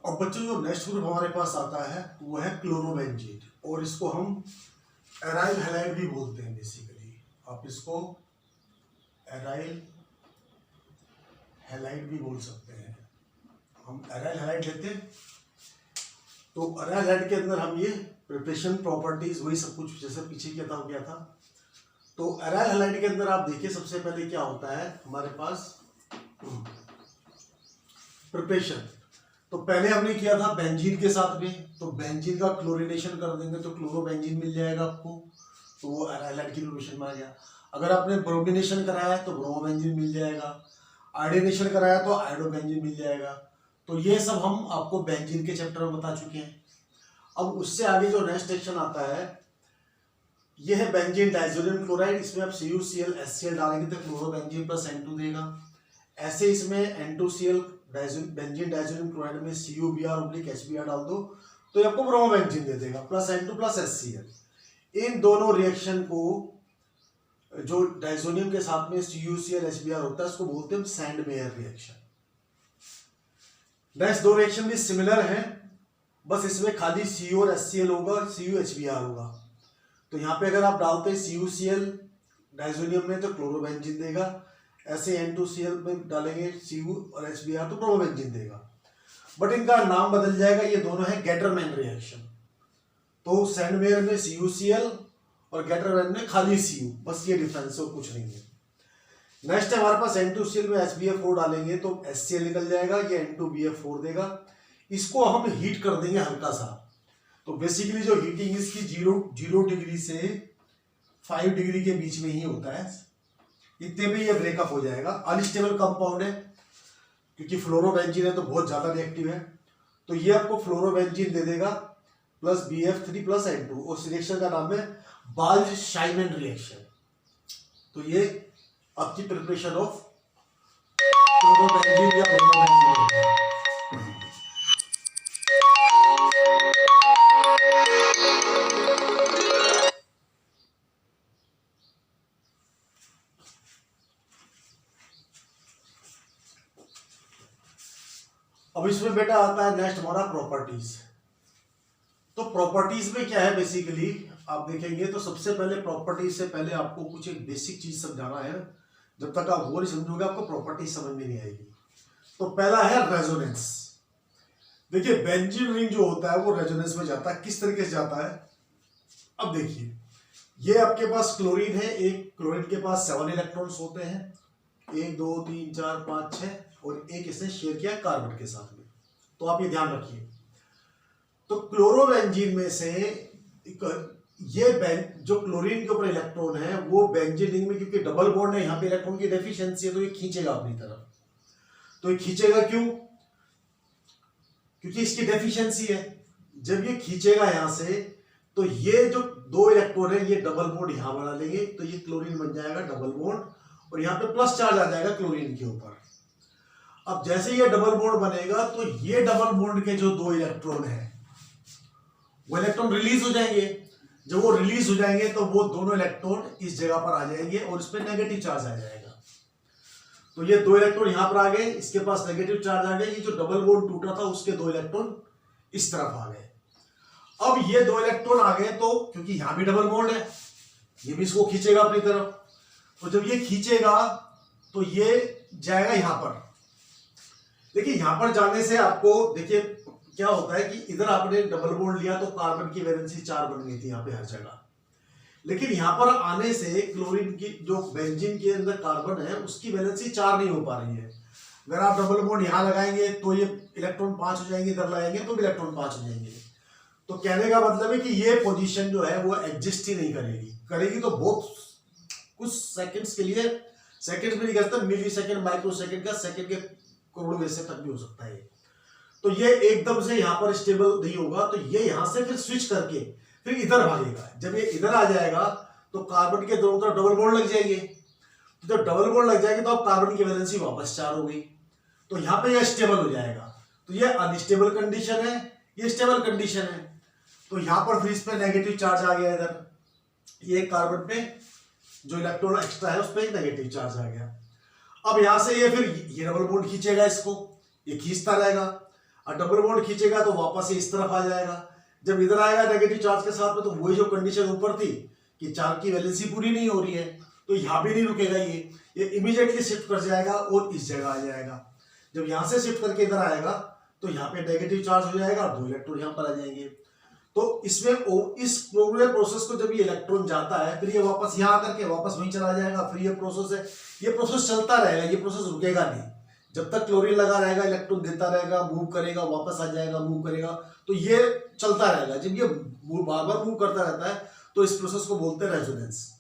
और बच्चों जो नेक्स्ट ग्रुप हमारे पास आता है वो है क्लोरोबेंजीन, और इसको हम एराइल हैलाइड भी बोलते हैं बेसिकली। आप इसको एराइल हैलाइड भी बोल सकते हैं। हम एराइल हैलाइड लेते हैं, तो एराइल हैलाइड के अंदर हम ये प्रिपरेशन प्रॉपर्टीज वही सब कुछ जैसे पीछे किया था। तो एराइल हैलाइड के अंदर आप देखिए सबसे पहले क्या होता है हमारे पास प्रिपरेशन। तो पहले हमने किया था बेंजीन के साथ में, तो बेंजीन का क्लोरीनेशन कर देंगे तो क्लोरोबेंजीन मिल जाएगा आपको, तो वो एराइल हैलाइड की प्रिपरेशन में आ गया। अगर आपने ब्रोमिनेशन कराया है तो ब्रोमोबेंजीन मिल जाएगा, आयोडीनेशन कराया तो आयोडोबेंजीन मिल जाएगा। तो ये सब हम आपको बेंजीन के चैप्टर में बता चुके हैं। अब उससे आगे जो नेक्स्ट सेक्शन आता है ये है बेंजीन डाइजोनियम क्लोराइड। इसमें आप CuCl HCl डालेंगे तो क्लोरोबेंजीन प्लस N2 देगा। ऐसे इसमें N2Cl बेंजीन डाइजोनियम क्लोराइड में CuBr/HBr डाल दो तो ये आपको ब्रोमोबेंजीन दे देगा प्लस N2 प्लस HCl। इन दोनों रिएक्शन को जो डाइजोनियम के साथ में CuCl HBr होता है उसको बोलते हैं सैंडमेयर रिएक्शन। नेक्स्ट दो रिएक्शन भी सिमिलर हैं, बस इसमें खाली Cu और HCl होगा और CuHBr होगा। तो यहाँ पे अगर आप डालते हैं CuCl डाइजोनियम में तो क्लोरोबेंजीन देगा, ऐसे N2Cl में डालेंगे Cu और HBr तो ब्रोमोबेंजीन देगा। बट इनका नाम बदल जाएगा, ये दोनों है गेटरमैन रिएक्शन। तो सैंडमेयर में CuCl और गेटरमैन में खाली Cu, बस ये डिफरेंस है, कुछ नहीं है। नेक्स्ट हमारे पास N2Cl में HBF4 डालेंगे तो HCl निकल जाएगा, ये N2BF4 देगा। इसको हम हीट कर देंगे हल्का सा। तो बेसिकली जो हीटिंग इसकी 0 डिग्री से 5 डिग्री के बीच में ही होता है, इतने में ये ब्रेकअप हो जाएगा। अनस्टेबल कंपाउंड है क्योंकि फ्लोरोबेंजीन है तो बहुत ज्यादा रिएक्टिव है, तो ये आपको फ्लोरोबेंजीन दे देगा प्लस BF3 प्लस N2। उस रिएक्शन का नाम है बाल्ज-शाइमैन रिएक्शन। तो ये आपकी प्रिपरेशन ऑफ क्लोरोबेंजीन या ब्रोमोबेंजीन होता है। अब इसमें बेटा आता है नेक्स्ट हमारा प्रॉपर्टीज। तो प्रॉपर्टीज में क्या है बेसिकली आप देखेंगे तो सबसे पहले प्रॉपर्टीज से पहले आपको कुछ एक बेसिक चीज समझाना है। जब तक आप वो नहीं समझोगे आपको प्रॉपर्टीज समझ में नहीं आएगी। तो पहला है रेजोनेंस। देखिए बेंजीन रिंग जो होता है वो रेजोनेंस में जाता है। किस तरीके से जाता है अब देखिए, ये आपके पास क्लोरीन है, एक क्लोरीन के पास 7 इलेक्ट्रॉन्स होते हैं, 1 2 3 4 5 6, और एक इसने शेयर किया कार्बन के साथ में। तो आप ये ध्यान रखिए। तो क्लोरोबेंजीन में से ये जो क्लोरीन के ऊपर इलेक्ट्रॉन है वो बेंजीन रिंग में, क्योंकि डबल बॉन्ड है यहाँ पे इलेक्ट्रॉन की डेफिशिएंसी है तो ये खींचेगा अपनी तरफ। तो ये खींचेगा क्यों? क्योंकि इसकी डेफिशिएंसी है। जब ये खींचेगा यहां से तो ये जो 2 इलेक्ट्रॉन है ये डबल बॉन्ड यहां बना लेंगे, तो ये क्लोरीन बन जाएगा डबल बॉन्ड, और यहाँ पे प्लस चार्ज आ जाएगा क्लोरीन के ऊपर। अब जैसे ये डबल बॉन्ड बनेगा तो ये डबल बॉन्ड के जो 2 इलेक्ट्रॉन है वो इलेक्ट्रॉन रिलीज हो जाएंगे। जब वो रिलीज हो जाएंगे तो वो दोनों इलेक्ट्रॉन इस जगह पर आ जाएंगे और इस पे नेगेटिव चार्ज आ जाएगा। तो ये 2 इलेक्ट्रॉन यहां पर आ गए, इसके पास नेगेटिव चार्ज आ गए, ये जो डबल बॉन्ड टूटा था उसके 2 इलेक्ट्रॉन इस तरफ आ गए। अब ये 2 इलेक्ट्रॉन आ गए तो क्योंकि यहां भी डबल बॉन्ड है ये भी इसको खींचेगा अपनी तरफ। तो जब ये खींचेगा तो ये जाएगा यहां पर। देखिए यहां पर जाने से आपको देखिए क्या होता है कि इधर आपने डबल बॉन्ड लिया तो कार्बन की वैलेंसी 4 बन गई थी यहाँ पे हर जगह, लेकिन यहां पर आने से क्लोरीन की जो बेंजीन के अंदर कार्बन है उसकी वैलेंसी 4 नहीं हो पा रही है। अगर आप डबल बॉन्ड यहां लगाएंगे तो ये इलेक्ट्रॉन 5 हो जाएंगे, इधर लगाएंगे तो भी इलेक्ट्रॉन 5 हो जाएंगे। तो कहने का मतलब है कि ये पोजीशन जो है वो एग्जिस्ट ही नहीं करेगी तो बहुत कुछ सेकंड्स के लिए, सेकंड्स में नहीं कहता, मिली सेकंड माइक्रो सेकंड का सेकंड के करोड़ों वैसे तक भी हो सकता है। तो ये एकदम से यहाँ पर स्टेबल नहीं होगा, तो ये यहां से फिर स्विच करके फिर इधर भागेगा। जब ये इधर आ जाएगा तो कार्बन के दोनों तरफ डबल बॉन्ड लग जाएंगे। तो जब डबल बॉन्ड लग जाएंगे तो अब कार्बन की वैलेंसी वापस 4 हो गई, तो यहाँ पे यह स्टेबल हो जाएगा। तो ये अनस्टेबल कंडीशन है, ये स्टेबल कंडीशन है। तो यहाँ पर फिर इस पे नेगेटिव चार्ज आ गया, इधर ये कार्बन पे जो इलेक्ट्रॉन एक्स्ट्रा है उस पर एक नेगेटिव चार्ज आ गया। अब यहां से ये फिर ये डबल बॉन्ड खींचेगा, इसको ये खींचता रहेगा। और डबल बॉन्ड खींचेगा तो वापस से इस तरफ आ जाएगा। जब इधर आएगा नेगेटिव चार्ज के साथ में, तो वही जो कंडीशन ऊपर थी कि चार्ज की वैलेंसी पूरी नहीं हो रही है, तो यहाँ भी नहीं रुकेगा, ये इमीडिएटली शिफ्ट कर जाएगा और इस जगह आ जाएगा। जब यहाँ से शिफ्ट करके इधर आएगा तो यहाँ पे नेगेटिव चार्ज हो जाएगा और 2 इलेक्ट्रॉन यहाँ पर आ जाएंगे। तो इसमें इस पूरे प्रोसेस को जब ये इलेक्ट्रॉन जाता है, फिर ये वापस यहाँ आकर के वापस वहीं चला जाएगा। फिर ये प्रोसेस है, ये प्रोसेस चलता रहेगा, ये प्रोसेस रुकेगा नहीं। जब तक क्लोरीन लगा रहेगा, इलेक्ट्रॉन देता रहेगा, मूव करेगा, वापस आ जाएगा, मूव करेगा, तो ये चलता रहेगा। जब ये बार बार मूव करता रहता है तो इस प्रोसेस को बोलते हैं रेजोनेंस।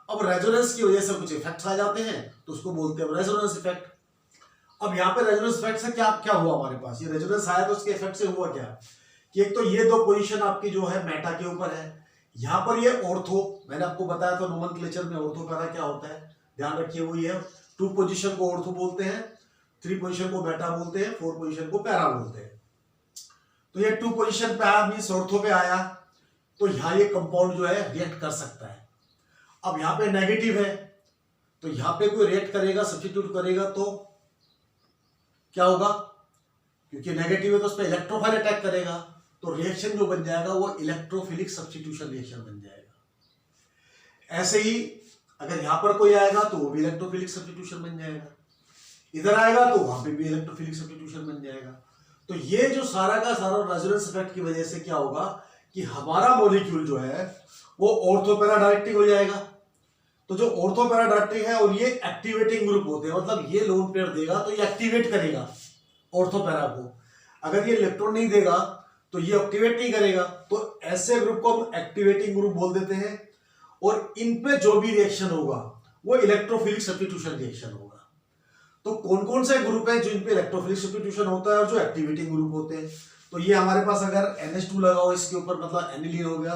अब रेजोनेंस की वजह से कुछ इफेक्ट्स आ जाते हैं, तो उसको बोलते हैं रेजोनेंस इफेक्ट। अब यहाँ पे रेजोनेंस इफेक्ट से क्या क्या हुआ हमारे पास, ये रेजोनेंस आया तो उसके इफेक्ट से हुआ क्या कि एक तो ये 2 पोजीशन आपकी जो है मेटा के ऊपर है, यहाँ पर ये ऑर्थो, मैंने आपको बताया था नोमेनक्लेचर में ऑर्थो पैरा क्या होता है, ध्यान रखिए वो ये 2 पोजीशन को ऑर्थो बोलते हैं, 3 पोजीशन को मेटा बोलते हैं, 4 पोजीशन को पैरा बोलते हैं। तो ये 2 पोजीशन पे आया मींस ऑर्थो पे आया, तो यहाँ ये कंपाउंड जो है रिएक्ट कर सकता है। अब यहाँ पे नेगेटिव है, तो यहाँ पे कोई रिएक्ट करेगा, सब्स्टिट्यूट करेगा तो क्या होगा, क्योंकि नेगेटिव है तो उस पर इलेक्ट्रोफाइल अटैक करेगा, तो रिएक्शन जो बन जाएगा वो इलेक्ट्रोफिलिक सब्स्टिट्यूशन रिएक्शन बन जाएगा। ऐसे ही अगर यहां पर कोई आएगा तो वो भी इलेक्ट्रोफिलिक सब्स्टिट्यूशन बन जाएगा, इधर आएगा तो वहां पे भी इलेक्ट्रोफिलिक सब्स्टिट्यूशन बन जाएगा। तो ये जो सारा का सारा रेजोनेंस इफेक्ट की वजह से क्या होगा कि हमारा मॉलिक्यूल जो है वो ऑर्थो पैरा डायरेक्टिक हो जाएगा। तो जो ऑर्थो पैरा डायरेक्टिक है और ये एक्टिवेटिंग ग्रुप होते हैं, मतलब ये लोन पेयर देगा तो ये एक्टिवेट करेगा ऑर्थो पैरा को, अगर ये इलेक्ट्रॉन नहीं देगा तो ये एक्टिवेट नहीं करेगा। तो ऐसे ग्रुप को हम एक्टिवेटिंग ग्रुप बोल देते हैं, और इन पे जो भी रिएक्शन होगा वो इलेक्ट्रोफिलिक सब्स्टिट्यूशन रिएक्शन होगा। तो कौन कौन से ग्रुप है जो इन पे इलेक्ट्रोफिलिक सब्स्टिट्यूशन होता है और जो एक्टिवेटिंग ग्रुप होते हैं, तो ये हमारे पास अगर NH2 लगा हो इसके ऊपर, मतलब एनिलीन हो गया,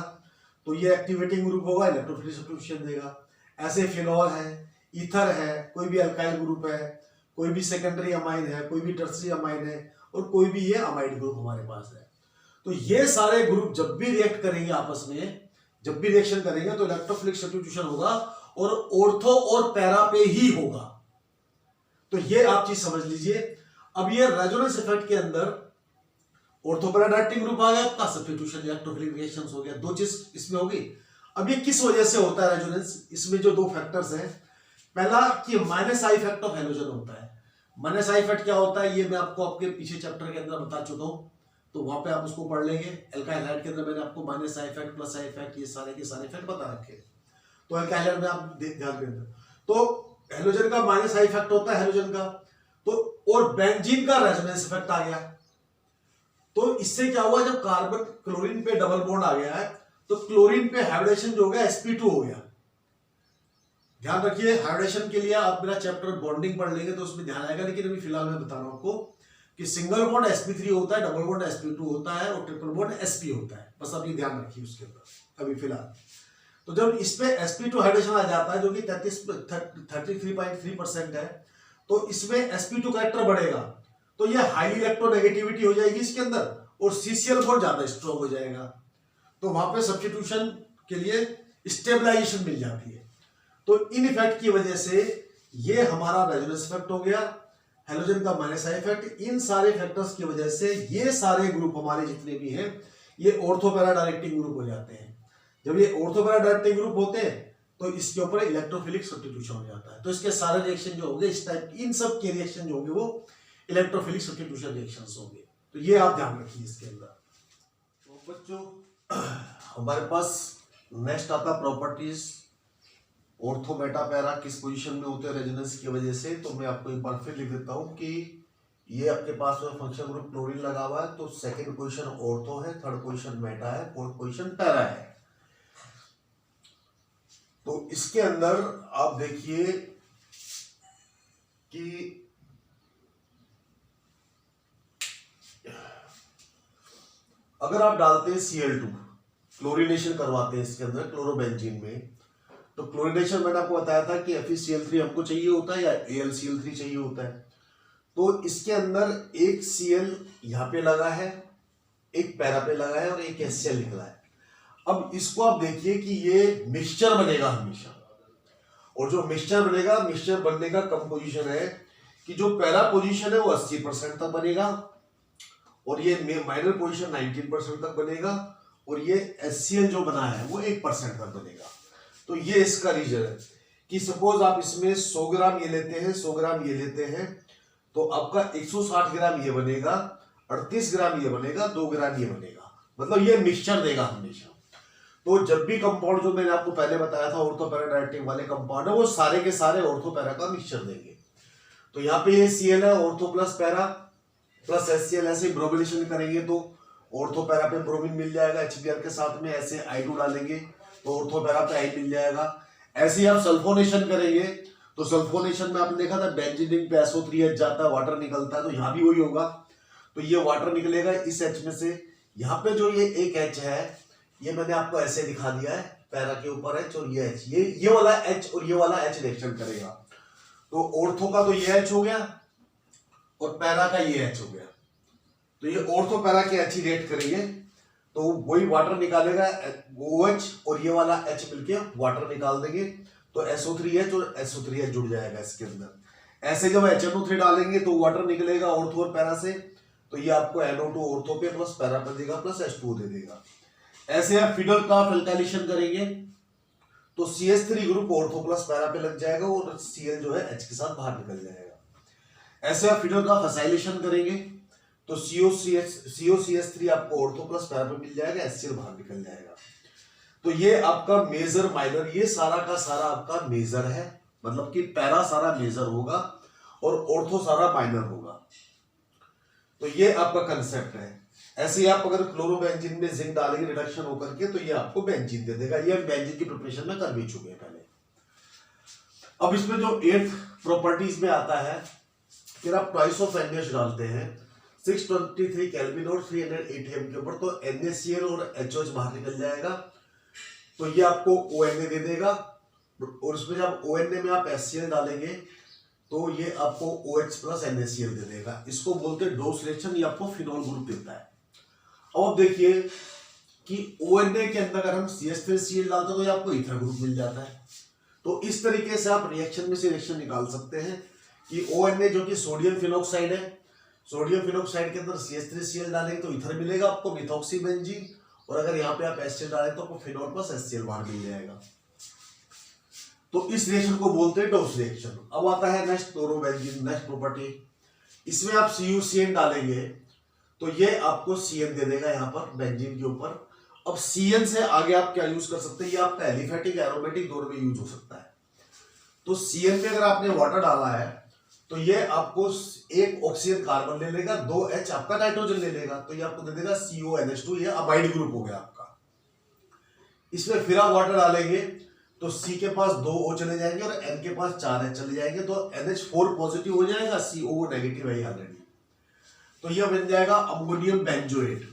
तो ये एक्टिवेटिंग ग्रुप होगा, इलेक्ट्रोफिलिक सब्स्टिट्यूशन देगा। ऐसे फिनॉल है, ईथर है, कोई भी अल्काइल ग्रुप है, कोई भी सेकेंडरी अमाइन है, कोई भी टर्सरी अमाइन है, और कोई भी ये अमाइड ग्रुप हमारे पास है। तो ये सारे ग्रुप जब भी रिएक्ट करेंगे आपस में, जब भी रिएक्शन करेंगे तो इलेक्ट्रोफिलिक सब्स्टिट्यूशन होगा और ऑर्थो और पैरा पे ही होगा। तो ये आप चीज समझ लीजिए। अब ये रेजोनेंस इफेक्ट के अंदर ऑर्थो पैरा डायरेक्टिंग ग्रुप आ गया आपका, सब्स्टिट्यूशन इलेक्ट्रोफिलिक रिएक्शंस हो गया, 2 चीज इसमें होगी। अब ये किस वजह से होता है रेजोनेंस, इसमें जो 2 फैक्टर्स हैं, पहला कि minus I effect of halogen होता है। माइनस आई इफेक्ट क्या होता है ये मैं आपको आपके पीछे चैप्टर के अंदर बता चुका हूं, तो वहां पे आप उसको पढ़ लेंगे। एल्काइल हाइड के अंदर मैंने आपको minus I effect, plus I effect, ये सारे के सारे इफेक्ट बता रखे, तो एल्काइल हाइड में आप ध्यान दें। तो हैलोजन का माइनस आई इफेक्ट होता है हैलोजन का, तो और बेंजीन का रेजोनेंस इफेक्ट आ गया। तो इससे क्या हुआ, जब कार्बन क्लोरीन पे डबल बॉन्ड आ गया है तो क्लोरीन पे हाइब्रिडेशन जो हो गया sp2 हो गया। ध्यान रखिए, हाइब्रिडेशन के लिए आप मेरा चैप्टर बॉन्डिंग पढ़ लेंगे तो उसमें ध्यान आएगा, लेकिन अभी फिलहाल मैं बता रहा हूं आपको कि सिंगल बॉन्ड sp3 होता है, डबल बॉन्ड sp2 होता है और ट्रिपल बॉन्ड sp होता है। बस आप ये ध्यान रखिए उसके ऊपर अभी फिलहाल। तो जब इस पे sp2 हाइब्रिडेशन आ जाता है जो कि 33.3% है, तो इसमें sp2 कैरेक्टर बढ़ेगा, तो ये हाई इलेक्ट्रोनेगेटिविटी हो जाएगी इसके अंदर और CCl बॉन्ड ज्यादा स्ट्रॉन्ग हो जाएगा। तो वहां पे सब्स्टिट्यूशन के लिए स्टेबलाइजेशन मिल जाती है। तो इन इफेक्ट की वजह से ये हमारा रेजोनेंस इफेक्ट हो गया, हैलोजन का माइनस आई इफेक्ट। इन सारे फैक्टर्स की वजह से ये सारे ग्रुप हमारे जितने भी हैं ये ऑर्थो पैरा डायरेक्टिंग ग्रुप हो जाते हैं। जब ये ऑर्थो पैरा डायरेक्टिंग ग्रुप होते हैं तो इसके ऊपर इलेक्ट्रोफिलिक सब्स्टिट्यूशन हो जाता है। तो इसके सारे रिएक्शन जो होंगे इस टाइप, इन सब के रिएक्शन जो होंगे वो इलेक्ट्रोफिलिक सब्स्टिट्यूशन रिएक्शंस होंगे। तो ये आप ध्यान रखिए इसके अंदर। तो बच्चों हमारे पास नेक्स्ट आता प्रॉपर्टीज, ऑर्थो मेटा पैरा किस पोजीशन में होते हैं रेजोनेंस की वजह से। तो मैं आपको एक बार फिर लिख देता हूं कि ये आपके पास में फंक्शन ग्रुप क्लोरीन लगा हुआ है, तो सेकंड पोजीशन ऑर्थो है, थर्ड पोजीशन मेटा है, फोर्थ पोजीशन पैरा है। तो इसके अंदर आप देखिए कि अगर आप डालते हैं Cl2, क्लोरीनेशन करवाते हैं इसके अंदर क्लोरोबेंजीन में, तो क्लोरीनेशन मैंने आपको बताया था कि FeCl3 हमको चाहिए होता है या AlCl3 चाहिए होता है। तो इसके अंदर एक Cl यहाँ पे लगा है, एक पैरा पे लगा है और एक HCl निकला है। अब इसको आप देखिए कि ये मिक्सचर बनेगा हमेशा, और जो मिक्सचर बनेगा, मिक्सचर बनने का कंपोजिशन है कि जो पैरा पोजीशन है वो 80% तक बनेगा और ये माइनर पोजीशन 19% तक बनेगा, और ये HCl जो बना है वो 1% तक बनेगा। तो ये इसका रीजन है कि सपोज आप इसमें 100 ग्राम ये लेते हैं, 100 ग्राम ये लेते हैं, तो आपका 160 ग्राम ये बनेगा, 38 ग्राम ये बनेगा, 2 ग्राम ये बनेगा, मतलब ये मिक्सचर देगा हमेशा। तो जब भी कंपाउंड जो मैंने आपको पहले बताया था ऑर्थो पैरा डायरेक्टिव वाले कंपाउंड है, वो सारे के सारे ऑर्थो पैरा का मिक्सचर देंगे। तो यहाँ पे ये Cl है, ortho plus para plus HCl, ऐसे ब्रोमिनेशन करेंगे तो ऑर्थो पैरा पे ब्रोमीन मिल जाएगा HBr के साथ में, ऐसे I2 डालेंगे तो ऑर्थो पैरा पे I मिल जाएगा। ऐसे ही आप सल्फोनेशन करेंगे तो सल्फोनेशन में आपने देखा था बेंजीन रिंग पे SO3H जाता है, वाटर निकलता है, तो यहाँ भी वही होगा। तो ये वाटर निकलेगा इस H में से, यहाँ पे जो ये एक H है ये मैंने आपको ऐसे दिखा दिया है, पैरा के ऊपर H और ये H, ये वाला H और ये वाला H रिएक्शन करेगा। तो ऑर्थो का तो ये H हो गया और पैरा का ये H हो गया। तो ये ऑर्थो पैरा के H रिएक्ट करेंगे तो वही वाटर निकालेगा OH, और ये वाला H मिलके वाटर निकाल देंगे, तो SO3H और SO3H जुड़ जाएगा इसके अंदर। ऐसे जब HNO3 डालेंगे तो वाटर निकलेगा ऑर्थो और पैरा से, तो ये आपको NO2 ऑर्थो पे प्लस पैरा पे देगा प्लस H2O दे देगा। ऐसे आप फिडरक्राफ्ट अल्काइलेशन करेंगे तो CH3 group ortho plus para पे लग जाएगा और Cl जो है H के साथ बाहर निकल जाएगा। ऐसे आप फिडरक्राफ्ट असाइलेशन करेंगे तो COCH3 आपको ऑर्थो प्लस पैरा पे मिल जाएगा, HCl बाहर निकल जाएगा। तो ये आपका मेजर माइनर, ये सारा का सारा आपका मेजर है, मतलब कि पैरा सारा मेजर होगा और ऑर्थो सारा माइनर होगा। तो ये आपका कंसेप्ट है। ऐसे ही आप अगर क्लोरोबेंजीन में जिंक डालेंगे रिडक्शन होकर के तो ये आपको बेंजीन दे देगा। ये बेंजीन की प्रिपरेशन में कर भी चुके हैं पहले। अब इसमें जो 8th प्रॉपर्टीज में आता है, फिर आप ट्वाइस ऑफ NaOH डालते हैं 623 केल्विन और 380 atm के ऊपर, तो NaCl और HOH बाहर निकल जाएगा, तो ये आपको ONA दे देगा। और उसमें जब ONA में आप HCl डालेंगे तो ये आपको OH प्लस NaCl दे देगा। इसको बोलते हैं डोस रिएक्शन, ये आपको फिनॉल ग्रुप देता है। अब देखिए कि ONA के अंदर अगर हम CH3Cl डालते हैं तो ये आपको ईथर ग्रुप मिल जाता है। तो इस तरीके से आप रिएक्शन में से रिएक्शन निकाल सकते हैं कि ONA जो कि सोडियम फिनॉक्साइड है, सोडियम फिनॉक्साइड के अंदर CH3Cl डालेंगे तो ईथर मिलेगा आपको मिथॉक्सी बेंजीन, और अगर यहाँ पे आप HCl डालें तो आपको फिनॉल प्लस HCl बाहर मिल जाएगा। तो इस रिएक्शन को बोलते हैं डोस रिएक्शन। अब आता है नेक्स्ट क्लोरोबेंजीन, नेक्स्ट प्रॉपर्टी। इसमें आप CuCN डालेंगे तो ये आपको CN दे देगा यहाँ पर बेंजीन के ऊपर। अब CN से आगे आप क्या यूज कर सकते हैं, ये आपका एलिफेटिक एरोमेटिक दोनों में यूज हो सकता है। तो CN में अगर आपने वाटर डाला है तो ये आपको एक ऑक्सीजन कार्बन ले लेगा, 2H आपका नाइट्रोजन ले लेगा, तो ये आपको दे देगा CONH2, ये अमाइड ग्रुप हो गया आपका। इसमें फिर आप वाटर डालेंगे तो C के पास 2 O चले जाएंगे और N के पास 4 H चले जाएंगे, तो NH4 पॉजिटिव हो जाएगा, CO नेगेटिव है ऑलरेडी, तो यह बन जाएगा अमोनियम बेंजोएट।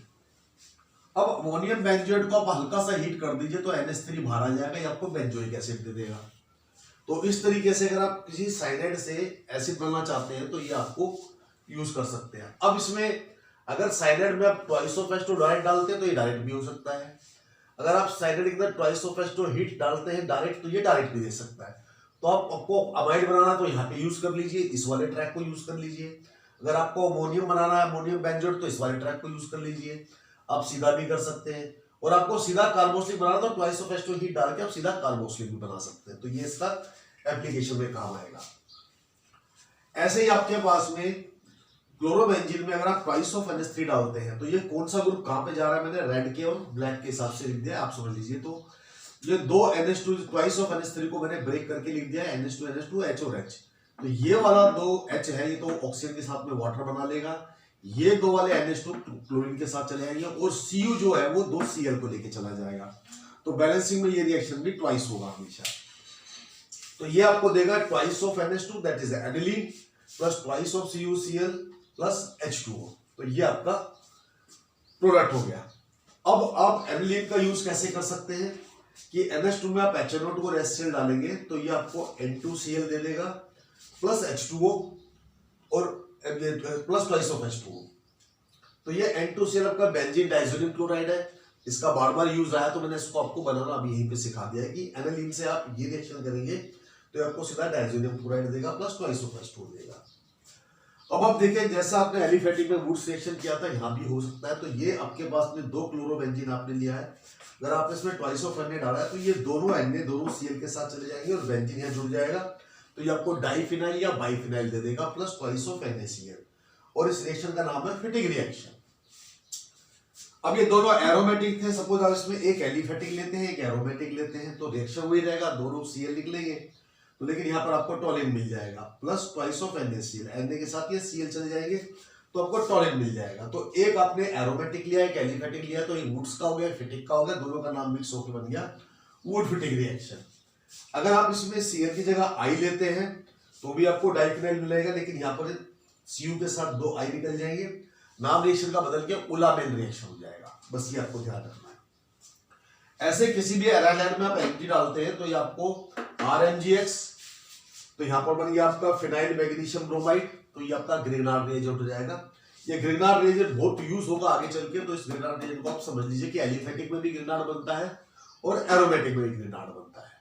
अब अमोनियम बेंजोएट को आप हल्का सा हीट कर दीजिए तो NH3 बाहर आ जाएगा, ये आपको बेंजोइक एसिड दे देगा। तो इस तरीके से अगर आप किसी साइनाइड से एसिड बनाना चाहते हैं तो ये आपको यूज कर सकते हैं। अब इसमें अगर साइनाइड में आप ट्वाइस ऑफ H2 डायरेक्ट डालते हैं तो ये डायरेक्ट भी हो सकता है। अगर आप साइनाइड के अंदर ट्वाइस ऑफ H2 हीट डालते हैं डायरेक्ट, तो ये डायरेक्ट भी दे सकता है। तो आपको अमाइड बनाना तो यहाँ पे यूज कर लीजिए, इस वाले ट्रैक को यूज कर लीजिए। अगर आपको अमोनियम बनाना है, अमोनियम बेंजोएट, तो इस वाले ट्रैक को यूज कर लीजिए। आप सीधा भी कर सकते हैं, और आपको सीधा कार्बोक्सिलिक बनाना तो ट्वाइस ऑफ H2 हीट डाल के आप सीधा कार्बोक्सिलिक भी बना सकते हैं। तो ये इसका एप्लीकेशन में काम आएगा। ऐसे ही आपके पास में क्लोरोबेंजीन में अगर आप ट्वाइस ऑफ NH3 डालते हैं तो ये कौन सा ग्रुप कहां पे जा रहा है, मैंने रेड के और ब्लैक के हिसाब से लिख दिया, आप समझ लीजिए। तो ये दो NH2 ट्वाइस ऑफ NH3 को मैंने ब्रेक करके लिख दिया NH2 NH2 H और H। तो ये वाला 2 H है, ये तो ऑक्सीजन के साथ में वाटर बना लेगा, ये 2 वाले NH2 क्लोरीन के साथ चले जाएंगे, और Cu जो है वो 2 Cl को लेके चला जाएगा। तो बैलेंसिंग में ये रिएक्शन भी ट्वाइस होगा हमेशा। तो ये आपको देगा twice of NH2 that is एडिलीन plus twice of CuCl plus H2O। तो ये आपका प्रोडक्ट हो गया। अब आप एडिलीन का यूज कैसे कर सकते हैं कि NH2 में आप HNO2 और HCl डालेंगे तो ये आपको N2Cl दे देगा प्लस H2O और प्लस ट्वाइस ऑफ H2O। तो ये N2Cl आपका बेंजीन डाइजोनियम क्लोराइड है, इसका बार बार यूज आया तो मैंने इसको आपको बनाना अभी यहीं पे सिखा दिया है कि एनालिन से आप ये रिएक्शन करेंगे तो आपको सीधा डाइजोनियम क्लोराइड देगा प्लस ट्वाइस ऑफ H2O देगा। अब आप देखें जैसा आपने एलिफेटिक में वुड सिलेक्शन किया था यहाँ भी हो सकता है। तो ये आपके पास में 2 क्लोरोबेंजीन आपने लिया है, अगर आपने इसमें ट्वाइस ऑफ Na डाला है तो ये दोनों Na दोनों Cl के साथ चले जाएंगे और बेंजीन यहाँ जुड़ जाएगा, तो ये आपको डाइफिनाइल या बाइफिनाइल दे देगा प्लस ट्वाइस ऑफ NaCl, और इस रिएक्शन का नाम है फिटिंग रिएक्शन। अब ये दोनों एरोमेटिक थे, सपोज आप इसमें एक एलिफेटिक लेते हैं एक एरोमेटिक लेते हैं तो रिएक्शन वही रहेगा, दोनों Cl निकलेंगे, तो लेकिन यहाँ पर आपको टोलिन मिल जाएगा plus twice of NaCl, Na के साथ ये Cl चले जाएंगे तो आपको टोलिन मिल जाएगा। तो एक आपने एरोमेटिक लिया एक एलिफेटिक लिया, तो एक वुड्स का हो गया फिटिक का हो गया, दोनों का नाम मिक्स होकर बन गया वुड फिटिक रिएक्शन। अगर आप इसमें Cl की जगह I लेते हैं तो भी आपको डाइफिनाइल मिलेगा, लेकिन यहाँ पर Cu के साथ 2 I निकल जाएंगे, नाम रिएक्शन का बदल के उलामेन रिएक्शन हो जाएगा, बस ये आपको ध्यान रखना है। ऐसे किसी भी एराइलाइड में आप Mg डालते हैं तो ये आपको RMgX, तो यहाँ पर बन गया आपका फिनाइल मैग्नीशियम ब्रोमाइड, तो ये आपका ग्रिग्नार्ड रिएजेंट हो जाएगा। ये ग्रिग्नार्ड रिएजेंट बहुत यूज होगा आगे चल के, तो इस ग्रिग्नार्ड रिएजेंट को आप समझ लीजिए कि एलिफेटिक में भी ग्रिग्नार्ड बनता है और एरोमेटिक में भी ग्रिग्नार्ड बनता है।